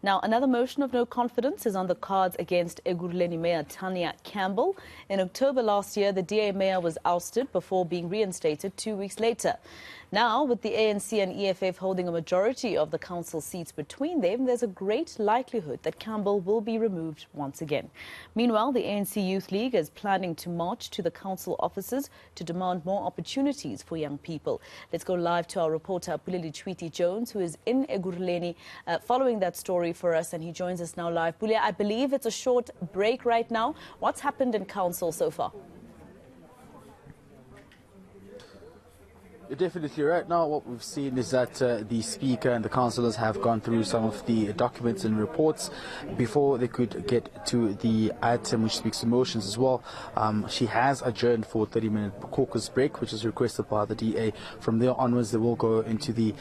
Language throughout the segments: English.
Now, another motion of no confidence is on the cards against Ekurhuleni Mayor Tania Campbell. In October last year, the DA mayor was ousted before being reinstated 2 weeks later. Now, with the ANC and EFF holding a majority of the council seats between them, there's a great likelihood that Campbell will be removed once again. Meanwhile, the ANC Youth League is planning to march to the council offices to demand more opportunities for young people. Let's go live to our reporter, Pule Letshwiti-Jones, who is in Ekurhuleni, following that story for us, and he joins us now live. Pule, I believe it's a short break right now. What's happened in council so far? You're definitely right. Now what we've seen is that the Speaker and the councillors have gone through some of the documents and reports before they could get to the item which speaks to motions as well. She has adjourned for a 30-minute caucus break, which is requested by the DA. From there onwards, they will go into the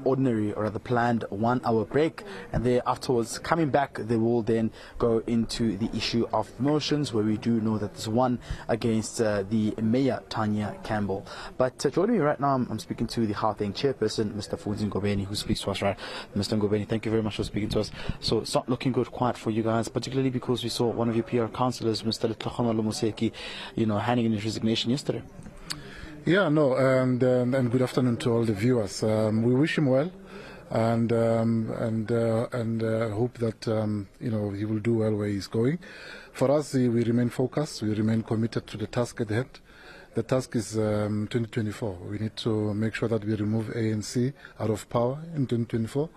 ordinary, or rather planned, 1-hour break, and there afterwards, coming back, they will then go into the issue of motions, where we do know that there's one against the Mayor, Tania Campbell. But joining me right now, I'm speaking to the Gauteng chairperson, Mr. Ngobeni, who speaks to us, right? Mr. Ngobeni, thank you very much for speaking to us. So it's not looking good quite for you guys, particularly because we saw one of your PR councillors, Mr. Museki, handing in his resignation yesterday. Yeah, no, and good afternoon to all the viewers. We wish him well, and hope that he will do well where he's going. For us, we remain focused. We remain committed to the task at hand. The task is 2024. We need to make sure that we remove ANC out of power in 2024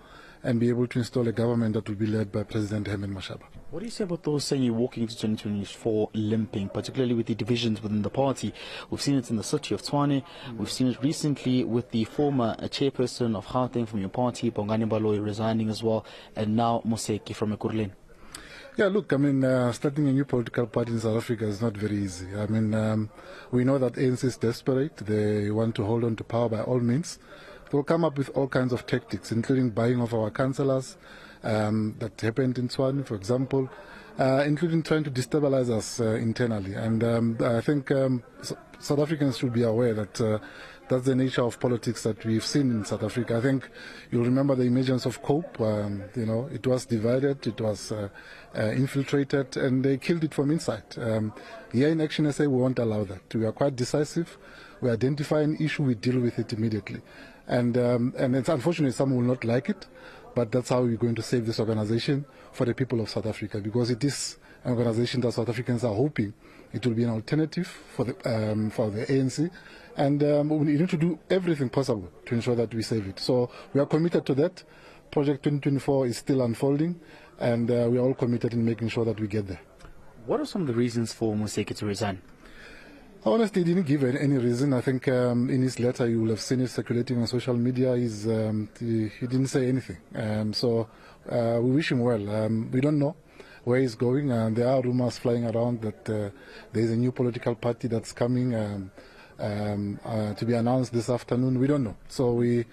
and be able to install a government that will be led by President Herman Mashaba. What do you say about those saying you're walking into 2024 limping, particularly with the divisions within the party? We've seen it in the city of Tshwane. We've seen it recently with the former chairperson of Gauteng from your party, Bongani Baloyi, resigning as well, and now Museki from Ekurhuleni. Yeah, look, I mean, starting a new political party in South Africa is not very easy. I mean, we know that ANC is desperate. They want to hold on to power by all means. They will come up with all kinds of tactics, including buying of our councillors. That happened in Tshwane, for example, including trying to destabilize us internally. And I think South Africans should be aware that that's the nature of politics that we've seen in South Africa. I think you'll remember the emergence of COPE. It was divided, it was infiltrated, and they killed it from inside. Here in Action SA, we won't allow that. We are quite decisive. We identify an issue, we deal with it immediately. And it's unfortunate some will not like it, but that's how we're going to save this organization for the people of South Africa, because it is an organization that South Africans are hoping it will be an alternative for the ANC. And we need to do everything possible to ensure that we save it. So we are committed to that. Project 2024 is still unfolding, and we are all committed in making sure that we get there. What are some of the reasons for Museki to resign? Honestly, he didn't give any reason. I think in his letter, you will have seen it circulating on social media. He didn't say anything. So we wish him well. We don't know where he's going. There are rumors flying around that there is a new political party that's coming to be announced this afternoon. We don't know. So we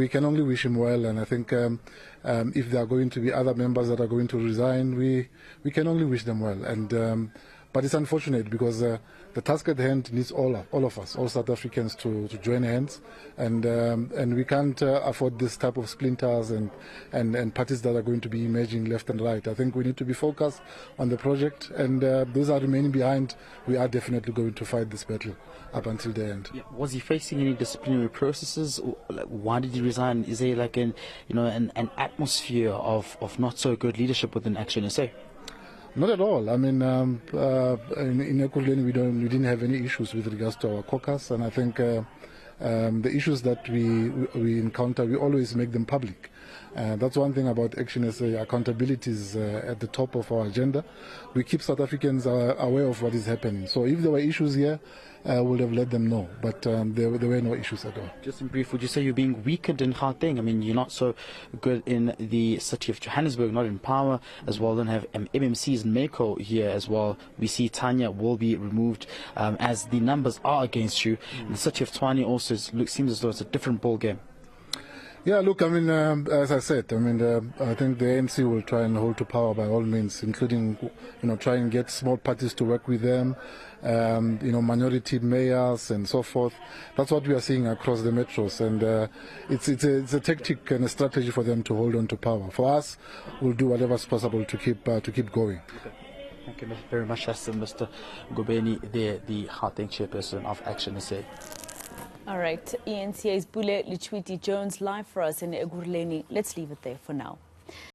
can only wish him well. And I think if there are going to be other members that are going to resign, we can only wish them well. And but it's unfortunate because the task at hand needs all of us, all South Africans, to join hands, and we can't afford this type of splinters and parties that are going to be emerging left and right. I think we need to be focused on the project, and those are remaining behind. We are definitely going to fight this battle up until the end. Yeah. Was he facing any disciplinary processes? Why did he resign? Is there like an atmosphere of not so good leadership within Action SA? Not at all. I mean, in Ekurhuleni, we didn't have any issues with regards to our caucus, and I think the issues that we encounter, we always make them public. That's one thing about Action SA. Accountability is at the top of our agenda. We keep South Africans aware of what is happening. So if there were issues here, we would have let them know. But there were no issues at all. Just in brief, would you say you're being weakened in Gauteng? I mean, you're not so good in the city of Johannesburg, not in power as well. Don't have MMC's Mako here as well. We see Tanya will be removed as the numbers are against you. In the city of Tshwane also seems as though it's a different ball game. Yeah, look, I mean, as I said, I mean, I think the ANC will try and hold to power by all means, including, try and get small parties to work with them, minority mayors and so forth. That's what we are seeing across the metros, and it's a tactic and a strategy for them to hold on to power. For us, we'll do whatever's possible to keep going. Okay. Thank you very much, Mr. Ngobeni, the Gauteng chairperson of Action SA. All right, eNCA's Pule Letshwiti-Jones live for us in Ekurhuleni. Let's leave it there for now.